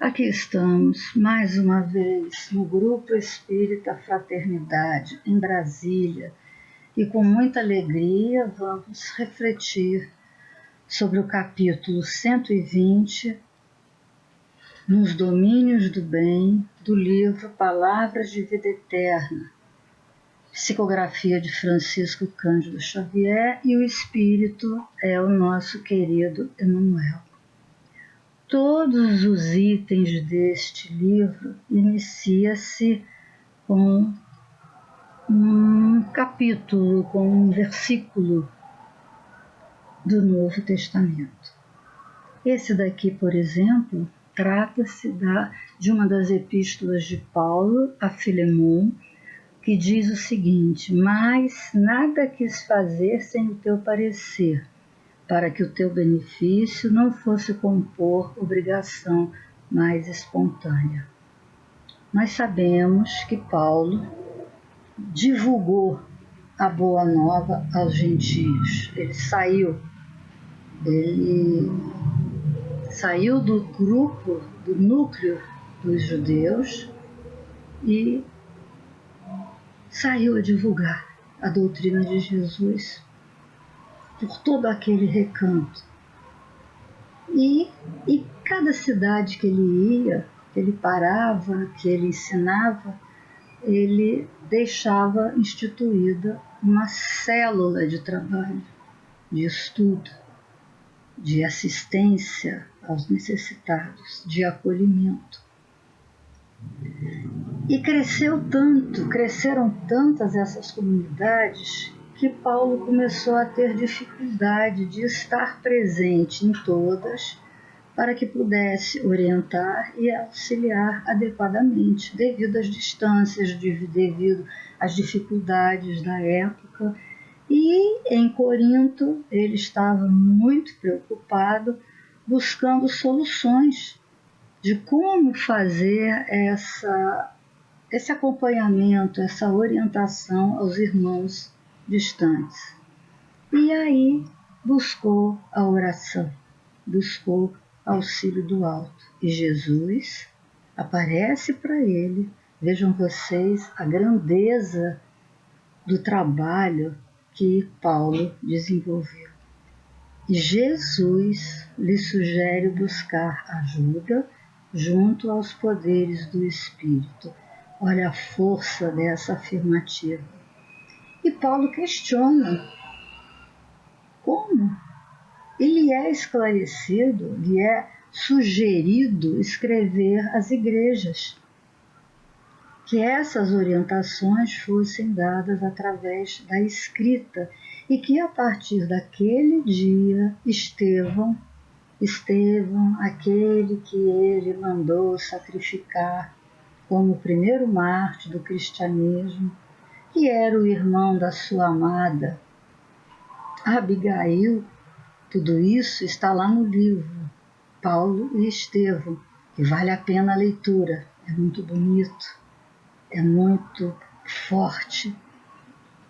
Aqui estamos, mais uma vez, no Grupo Espírita Fraternidade, em Brasília, e com muita alegria vamos refletir sobre o capítulo 120, Nos Domínios do Bem, do livro Palavras de Vida Eterna, psicografia de Francisco Cândido Xavier, e o Espírito é o nosso querido Emmanuel. Todos os itens deste livro inicia-se com um capítulo, com um versículo do Novo Testamento. Esse daqui, por exemplo, trata-se de uma das epístolas de Paulo a Filemon, que diz o seguinte: mas nada quis fazer sem o teu parecer, para que o teu benefício não fosse compor obrigação mais espontânea. Nós sabemos que Paulo divulgou a boa nova aos gentios. Ele saiu do grupo, do núcleo dos judeus e saiu a divulgar a doutrina de Jesus por todo aquele recanto. E cada cidade que ele ia, que ele parava, que ele ensinava, ele deixava instituída uma célula de trabalho, de estudo, de assistência aos necessitados, de acolhimento. E cresceram tantas essas comunidades, que Paulo começou a ter dificuldade de estar presente em todas, para que pudesse orientar e auxiliar adequadamente, devido às distâncias, devido às dificuldades da época. E em Corinto ele estava muito preocupado, buscando soluções de como fazer esse acompanhamento, essa orientação aos irmãos distantes. E aí buscou a oração, buscou auxílio do alto. E Jesus aparece para ele. Vejam vocês a grandeza do trabalho que Paulo desenvolveu. E Jesus lhe sugere buscar ajuda junto aos poderes do Espírito. Olha a força dessa afirmativa. E Paulo questiona como ele é esclarecido, lhe é sugerido escrever às igrejas, que essas orientações fossem dadas através da escrita e que a partir daquele dia Estevão, aquele que ele mandou sacrificar como o primeiro mártir do cristianismo, que era o irmão da sua amada Abigail, tudo isso está lá no livro Paulo e Estevão, que vale a pena a leitura, é muito bonito, é muito forte.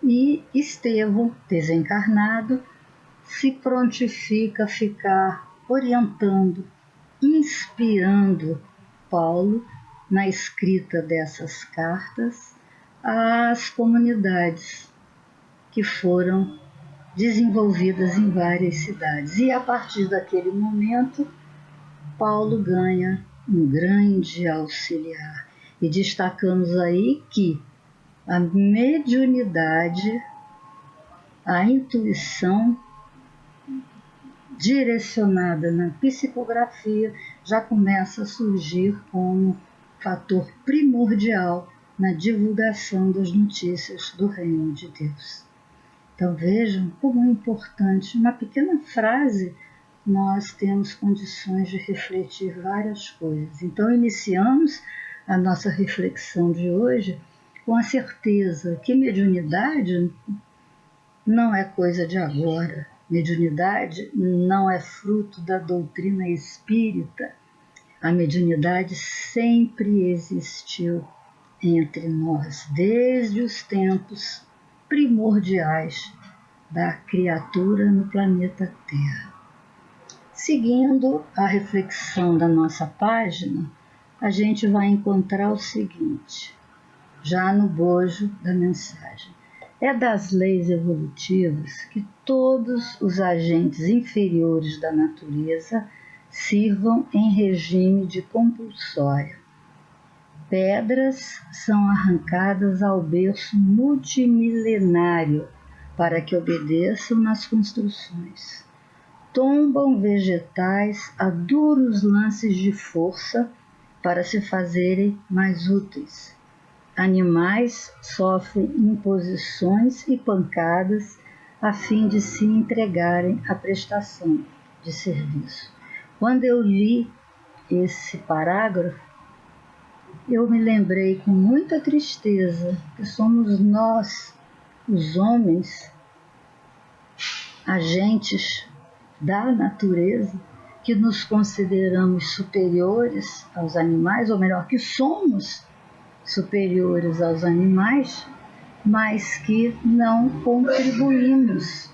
E Estevão, desencarnado, se prontifica a ficar orientando, inspirando Paulo na escrita dessas cartas às comunidades que foram desenvolvidas em várias cidades. E a partir daquele momento, Paulo ganha um grande auxiliar. E destacamos aí que a mediunidade, a intuição direcionada na psicografia já começa a surgir como fator primordial na divulgação das notícias do Reino de Deus. Então vejam como é importante. Uma pequena frase, nós temos condições de refletir várias coisas. Então iniciamos a nossa reflexão de hoje com a certeza que mediunidade não é coisa de agora. Mediunidade não é fruto da doutrina espírita. A mediunidade sempre existiu entre nós, desde os tempos primordiais da criatura no planeta Terra. Seguindo a reflexão da nossa página, a gente vai encontrar o seguinte, já no bojo da mensagem. É das leis evolutivas que todos os agentes inferiores da natureza sirvam em regime de compulsória. Pedras são arrancadas ao berço multimilenário para que obedeçam nas construções. Tombam vegetais a duros lances de força para se fazerem mais úteis. Animais sofrem imposições e pancadas a fim de se entregarem à prestação de serviço. Quando eu li esse parágrafo, eu me lembrei com muita tristeza que somos nós, os homens, agentes da natureza, que nos consideramos superiores aos animais, ou melhor, que somos superiores aos animais, mas que não contribuímos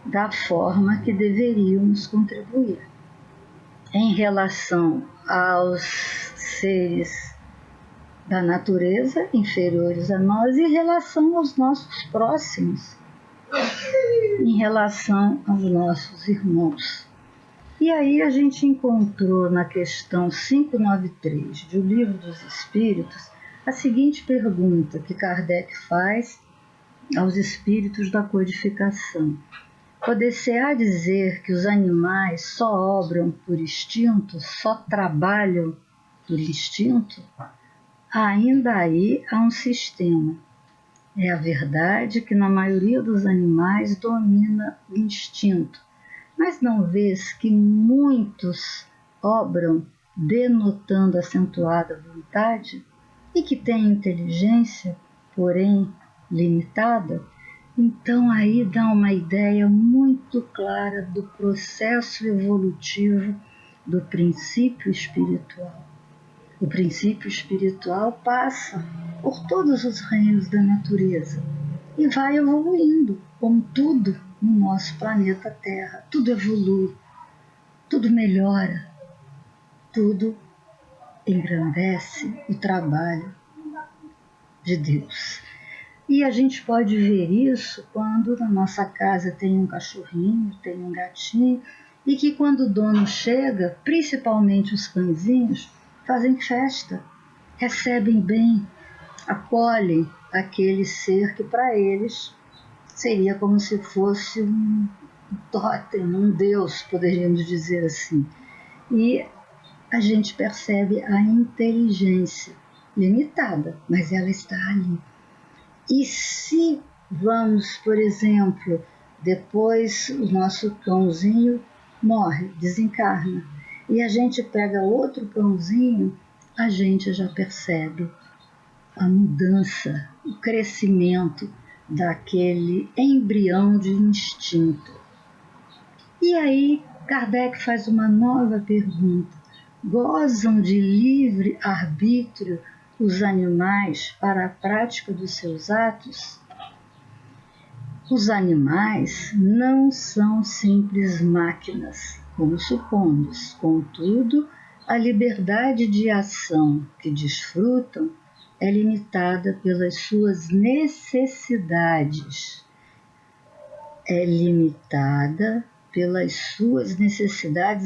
da forma que deveríamos contribuir. Em relação aos seres da natureza inferiores a nós, em relação aos nossos próximos, em relação aos nossos irmãos. E aí a gente encontrou na questão 593 do Livro dos Espíritos a seguinte pergunta que Kardec faz aos espíritos da codificação. Poder-se-á dizer que os animais só obram por instinto, só trabalham por instinto? Ainda aí há um sistema. É a verdade que na maioria dos animais domina o instinto, mas não vês que muitos obram denotando acentuada vontade e que têm inteligência, porém limitada? Então aí dá uma ideia muito clara do processo evolutivo do princípio espiritual. O princípio espiritual passa por todos os reinos da natureza e vai evoluindo, como tudo no nosso planeta Terra. Tudo evolui, tudo melhora, tudo engrandece o trabalho de Deus. E a gente pode ver isso quando na nossa casa tem um cachorrinho, tem um gatinho, e que quando o dono chega, principalmente os cãezinhos, fazem festa, recebem bem, acolhem aquele ser que para eles seria como se fosse um totem, um deus, poderíamos dizer assim. E a gente percebe a inteligência limitada, mas ela está ali. E se vamos, por exemplo, depois o nosso cãozinho morre, desencarna, e a gente pega outro cãozinho, a gente já percebe a mudança, o crescimento daquele embrião de instinto. E aí Kardec faz uma nova pergunta. Gozam de livre arbítrio os animais para a prática dos seus atos? Os animais não são simples máquinas, como supomos. Contudo, a liberdade de ação que desfrutam é limitada pelas suas necessidades.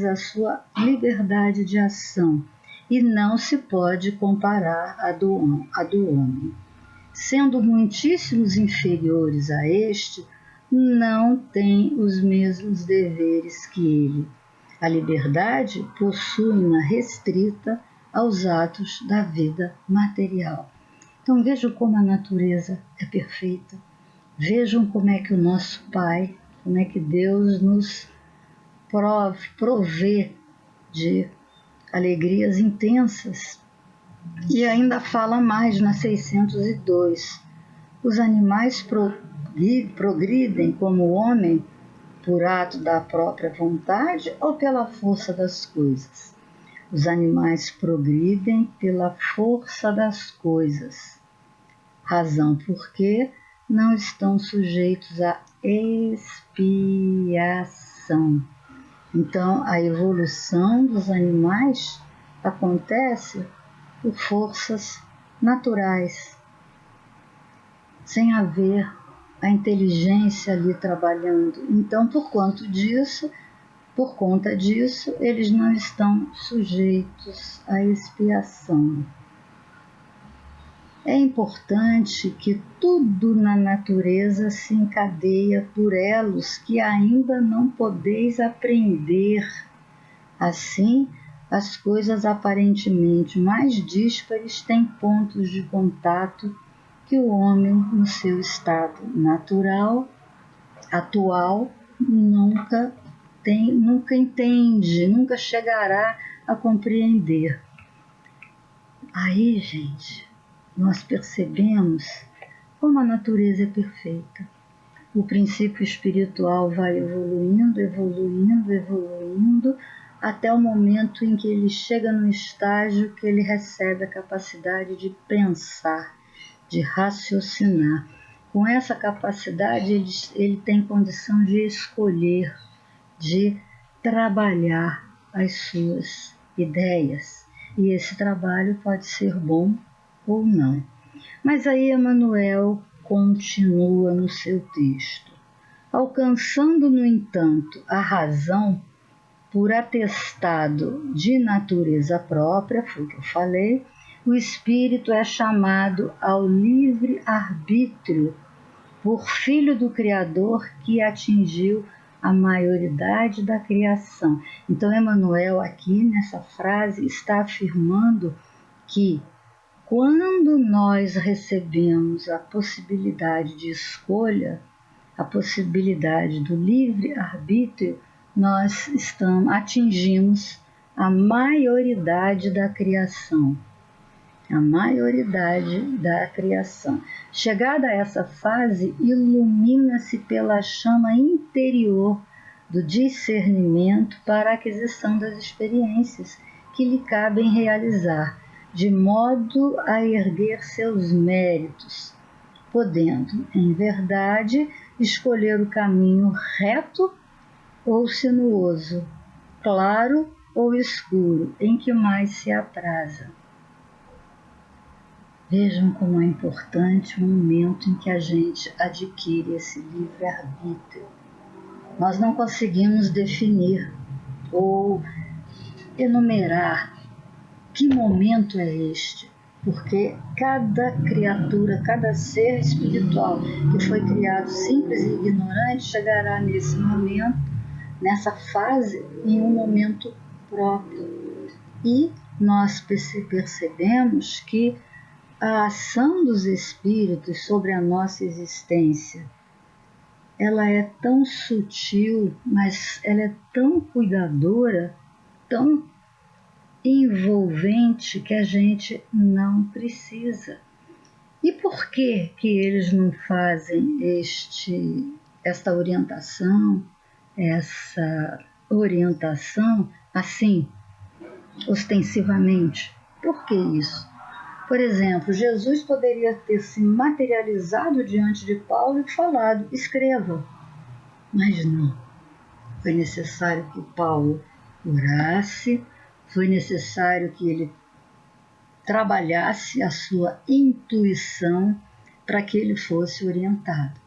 A sua liberdade de ação, e não se pode comparar à do homem. Sendo muitíssimos inferiores a este, não têm os mesmos deveres que ele. A liberdade possui-na restrita aos atos da vida material. Então vejam como a natureza é perfeita. Vejam como é que o nosso Pai, como é que Deus nos provê de alegrias intensas. E ainda fala mais na 602. Os animais progridem como o homem por ato da própria vontade ou pela força das coisas? Os animais progridem pela força das coisas, razão porque não estão sujeitos à expiação. Então, a evolução dos animais acontece por forças naturais, sem haver a inteligência ali trabalhando. Então, por conta disso, eles não estão sujeitos à expiação. É importante que tudo na natureza se encadeia por elos que ainda não podeis aprender. Assim, as coisas aparentemente mais díspares têm pontos de contato que o homem, no seu estado natural, atual, nunca entende, nunca chegará a compreender. Aí, gente, nós percebemos como a natureza é perfeita. O princípio espiritual vai evoluindo, evoluindo, evoluindo, até o momento em que ele chega no estágio que ele recebe a capacidade de pensar, de raciocinar. Com essa capacidade, ele tem condição de escolher, de trabalhar as suas ideias. E esse trabalho pode ser bom ou não. Mas aí Emmanuel continua no seu texto. Alcançando, no entanto, a razão por atestado de natureza própria, foi o que eu falei, o espírito é chamado ao livre arbítrio por filho do Criador que atingiu a maioridade da criação. Então, Emmanuel, aqui nessa frase, está afirmando que quando nós recebemos a possibilidade de escolha, a possibilidade do livre-arbítrio, nós atingimos a maioridade da criação. A maioridade da criação. Chegada a essa fase, ilumina-se pela chama interior do discernimento para a aquisição das experiências que lhe cabem realizar, de modo a erguer seus méritos, podendo, em verdade, escolher o caminho reto ou sinuoso, claro ou escuro, em que mais se apraza. Vejam como é importante o momento em que a gente adquire esse livre-arbítrio. Nós não conseguimos definir ou enumerar que momento é este, porque cada criatura, cada ser espiritual que foi criado simples e ignorante chegará nesse momento, nessa fase, em um momento próprio. E nós percebemos que a ação dos espíritos sobre a nossa existência, ela é tão sutil, mas ela é tão cuidadora, tão envolvente, que a gente não precisa. E por que eles não fazem essa orientação assim, ostensivamente? Por que isso? Por exemplo, Jesus poderia ter se materializado diante de Paulo e falado, escreva. Mas não. Foi necessário que Paulo orasse, foi necessário que ele trabalhasse a sua intuição para que ele fosse orientado.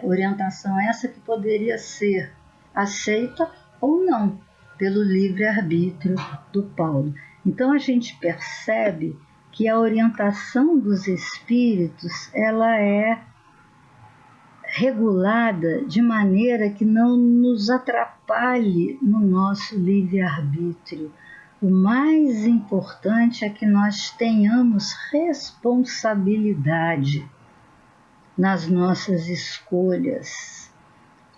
Orientação essa que poderia ser aceita ou não pelo livre-arbítrio do Paulo. Então a gente percebe que a orientação dos espíritos, ela é regulada de maneira que não nos atrapalhe no nosso livre-arbítrio. O mais importante é que nós tenhamos responsabilidade nas nossas escolhas,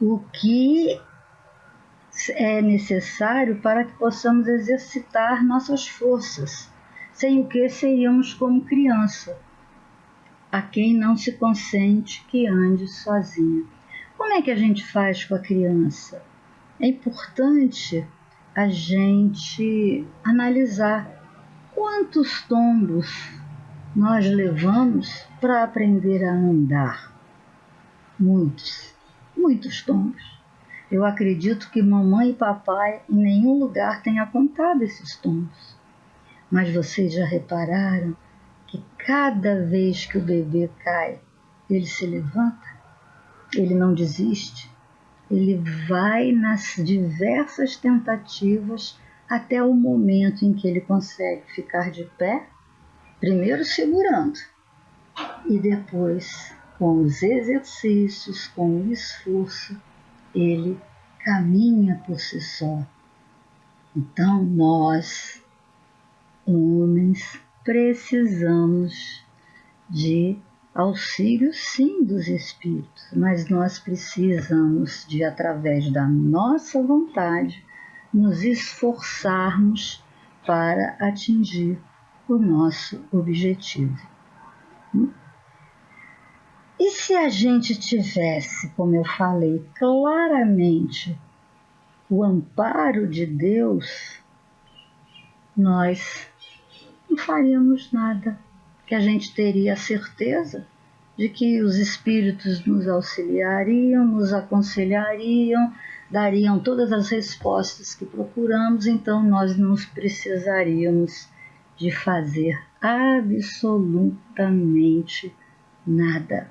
o que é necessário para que possamos exercitar nossas forças, sem o que seríamos como criança, a quem não se consente que ande sozinha. Como é que a gente faz com a criança? É importante a gente analisar quantos tombos nós levamos para aprender a andar. Muitos tombos. Eu acredito que mamãe e papai em nenhum lugar tenha contado esses tombos. Mas vocês já repararam que cada vez que o bebê cai, ele se levanta? Ele não desiste? Ele vai nas diversas tentativas até o momento em que ele consegue ficar de pé, primeiro segurando e depois, com os exercícios, com o esforço, ele caminha por si só. Então nós, homens, precisamos de auxílio, sim, dos espíritos, mas nós precisamos de, através da nossa vontade, nos esforçarmos para atingir o nosso objetivo. E se a gente tivesse, como eu falei, claramente o amparo de Deus, nós não faríamos nada, que a gente teria a certeza de que os espíritos nos auxiliariam, nos aconselhariam, dariam todas as respostas que procuramos, então nós não precisaríamos de fazer absolutamente nada.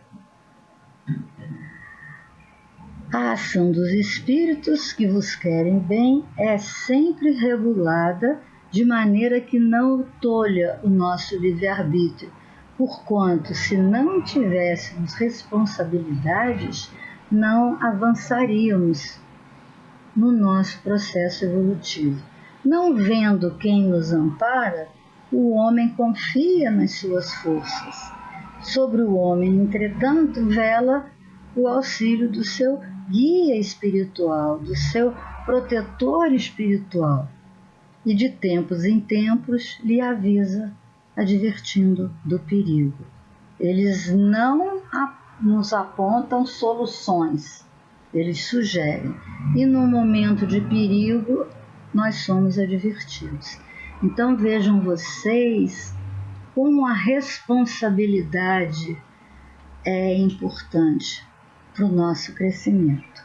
A ação dos espíritos que vos querem bem é sempre regulada de maneira que não tolha o nosso livre-arbítrio, porquanto, se não tivéssemos responsabilidades, não avançaríamos no nosso processo evolutivo. Não vendo quem nos ampara, o homem confia nas suas forças. Sobre o homem, entretanto, vela o auxílio do seu guia espiritual, do seu protetor espiritual, e de tempos em tempos lhe avisa, advertindo do perigo. Eles não nos apontam soluções, eles sugerem, e no momento de perigo nós somos advertidos. Então vejam vocês como a responsabilidade é importante para o nosso crescimento.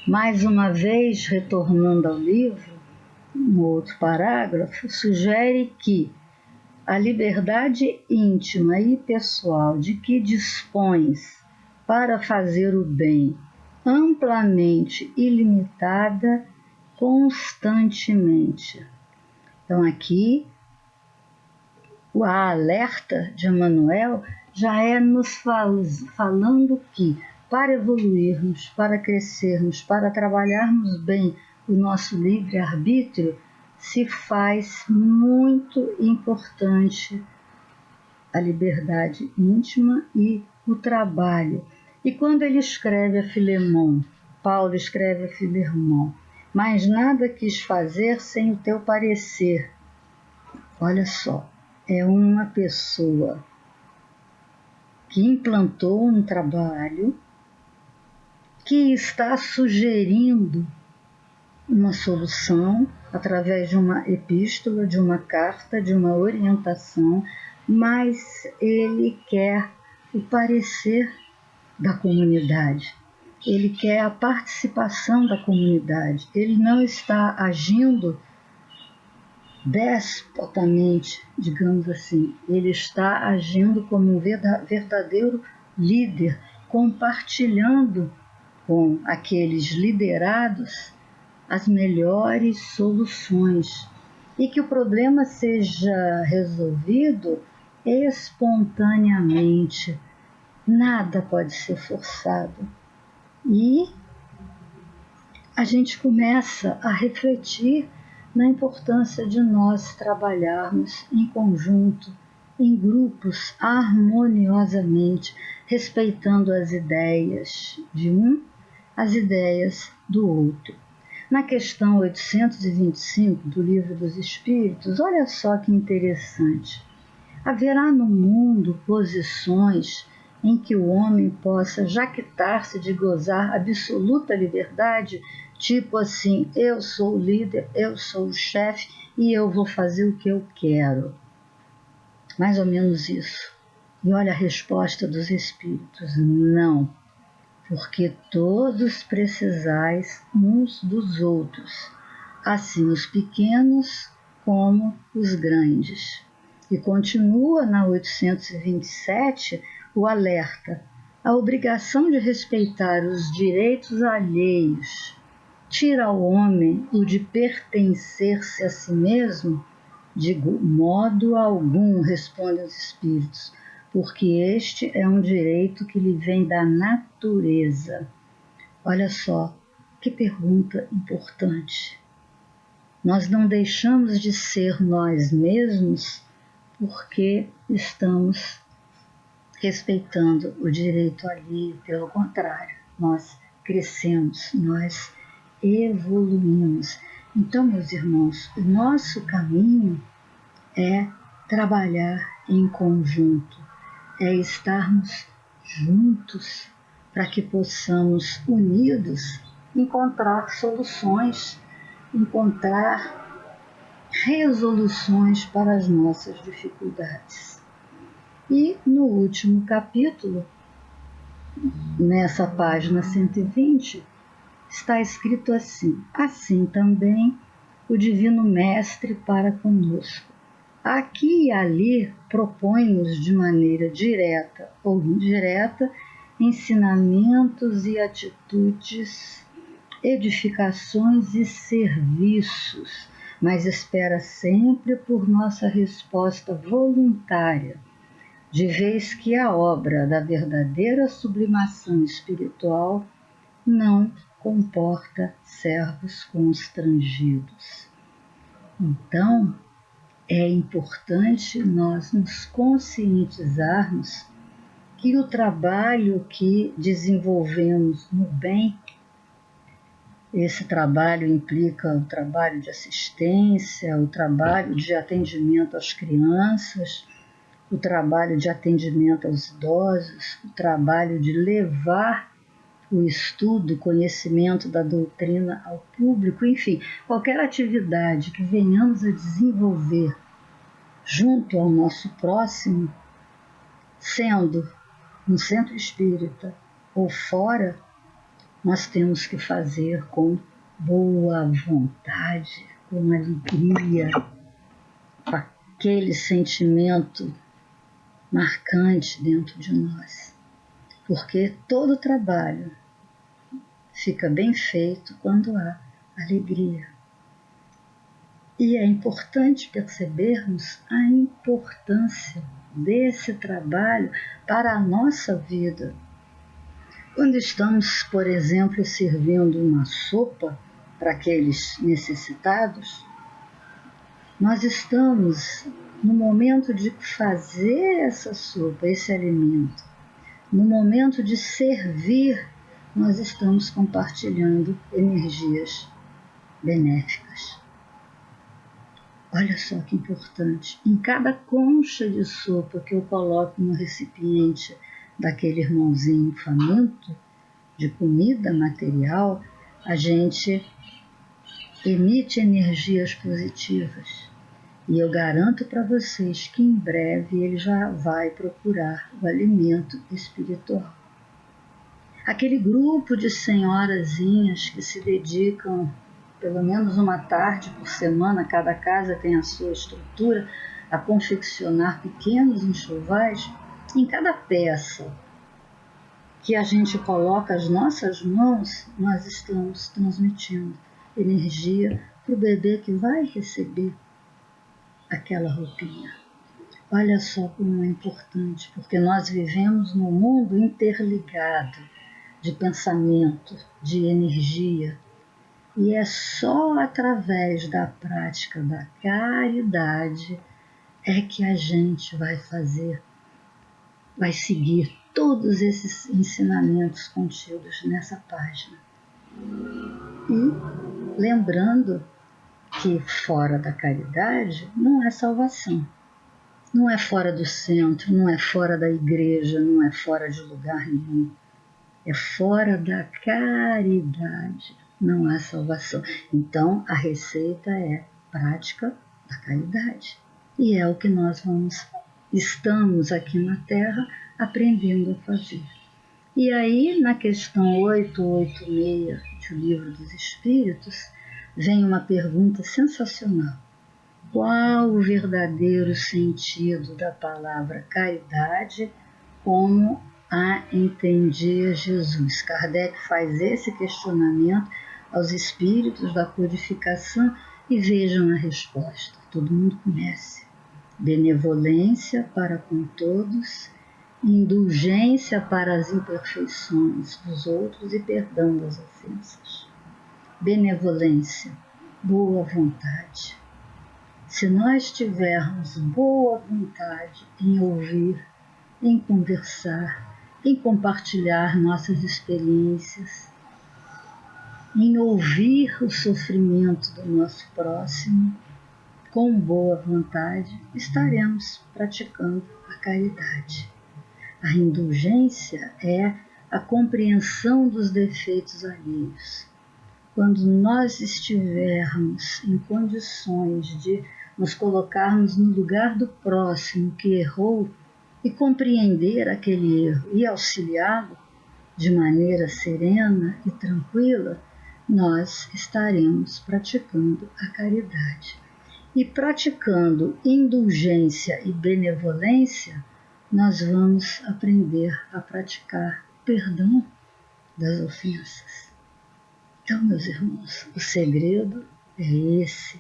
Mais uma vez, retornando ao livro, no outro parágrafo, sugere que a liberdade íntima e pessoal de que dispões para fazer o bem, amplamente ilimitada, constantemente. Então aqui, o alerta de Emmanuel já é nos falando que para evoluirmos, para crescermos, para trabalharmos bem o nosso livre-arbítrio, se faz muito importante a liberdade íntima e o trabalho. E quando ele escreve a Filemon, Paulo escreve a Filemon, mas nada quis fazer sem o teu parecer. Olha só, é uma pessoa que implantou um trabalho, que está sugerindo uma solução através de uma epístola, de uma carta, de uma orientação, mas ele quer o parecer da comunidade, ele quer a participação da comunidade, ele não está agindo despotamente, digamos assim, ele está agindo como um verdadeiro líder, compartilhando com aqueles liderados as melhores soluções e que o problema seja resolvido espontaneamente. Nada pode ser forçado. E a gente começa a refletir na importância de nós trabalharmos em conjunto, em grupos, harmoniosamente, respeitando as ideias de um, as ideias do outro. Na questão 825 do Livro dos Espíritos, olha só que interessante. Haverá no mundo posições em que o homem possa jactar-se de gozar absoluta liberdade, tipo assim, eu sou o líder, eu sou o chefe e eu vou fazer o que eu quero. Mais ou menos isso. E olha a resposta dos espíritos: não. porque todos precisais uns dos outros, assim os pequenos como os grandes. E continua na 827 o alerta: a obrigação de respeitar os direitos alheios tira ao homem o de pertencer-se a si mesmo? De modo algum, respondem os espíritos, porque este é um direito que lhe vem da natureza. Olha só, que pergunta importante. Nós não deixamos de ser nós mesmos porque estamos respeitando o direito alheio, pelo contrário, nós crescemos, nós evoluímos. Então, meus irmãos, o nosso caminho é trabalhar em conjunto, é estarmos juntos para que possamos, unidos, encontrar soluções, encontrar resoluções para as nossas dificuldades. E no último capítulo, nessa página 120, está escrito assim: assim também o Divino Mestre para conosco. Aqui e ali propõe-nos de maneira direta ou indireta ensinamentos e atitudes, edificações e serviços, mas espera sempre por nossa resposta voluntária, de vez que a obra da verdadeira sublimação espiritual não comporta servos constrangidos. Então, é importante nós nos conscientizarmos que o trabalho que desenvolvemos no bem, esse trabalho implica o trabalho de assistência, o trabalho de atendimento às crianças, o trabalho de atendimento aos idosos, o trabalho de levar o estudo, o conhecimento da doutrina ao público, enfim, qualquer atividade que venhamos a desenvolver junto ao nosso próximo, sendo no centro espírita ou fora, nós temos que fazer com boa vontade, com alegria, com aquele sentimento marcante dentro de nós. Porque todo trabalho fica bem feito quando há alegria. E é importante percebermos a importância desse trabalho para a nossa vida. Quando estamos, por exemplo, servindo uma sopa para aqueles necessitados, nós estamos no momento de fazer essa sopa, esse alimento. No momento de servir, nós estamos compartilhando energias benéficas. Olha só que importante. Em cada concha de sopa que eu coloco no recipiente daquele irmãozinho faminto de comida material, a gente emite energias positivas. E eu garanto para vocês que em breve ele já vai procurar o alimento espiritual. Aquele grupo de senhorazinhas que se dedicam pelo menos uma tarde por semana, cada casa tem a sua estrutura, a confeccionar pequenos enxovais, em cada peça que a gente coloca as nossas mãos, nós estamos transmitindo energia para o bebê que vai receber aquela roupinha. Olha só como é importante, porque nós vivemos num mundo interligado de pensamento, de energia, e é só através da prática da caridade é que a gente vai seguir todos esses ensinamentos contidos nessa página. E lembrando que fora da caridade não é salvação. Não é fora do centro, não é fora da igreja, não é fora de lugar nenhum. É fora da caridade, não há salvação. Então, a receita é prática da caridade. E é o que nós estamos aqui na Terra aprendendo a fazer. E aí, na questão 886 do Livro dos Espíritos, vem uma pergunta sensacional. Qual o verdadeiro sentido da palavra caridade como a entendia Jesus? Kardec faz esse questionamento aos espíritos da codificação e vejam a resposta. Todo mundo conhece. Benevolência para com todos, indulgência para as imperfeições dos outros e perdão das ofensas. Benevolência, boa vontade. Se nós tivermos boa vontade em ouvir, em conversar, em compartilhar nossas experiências, em ouvir o sofrimento do nosso próximo, com boa vontade, estaremos praticando a caridade. A indulgência é a compreensão dos defeitos alheios. Quando nós estivermos em condições de nos colocarmos no lugar do próximo que errou e compreender aquele erro e auxiliá-lo de maneira serena e tranquila, nós estaremos praticando a caridade. E praticando indulgência e benevolência, nós vamos aprender a praticar perdão das ofensas. Então, meus irmãos, o segredo é esse,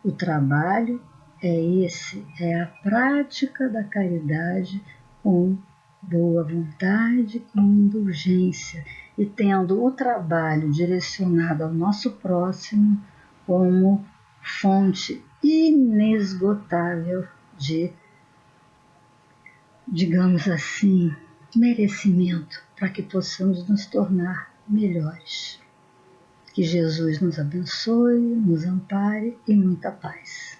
o trabalho é esse, é a prática da caridade com boa vontade, com indulgência e tendo o trabalho direcionado ao nosso próximo como fonte inesgotável de, digamos assim, merecimento para que possamos nos tornar melhores. Que Jesus nos abençoe, nos ampare e muita paz.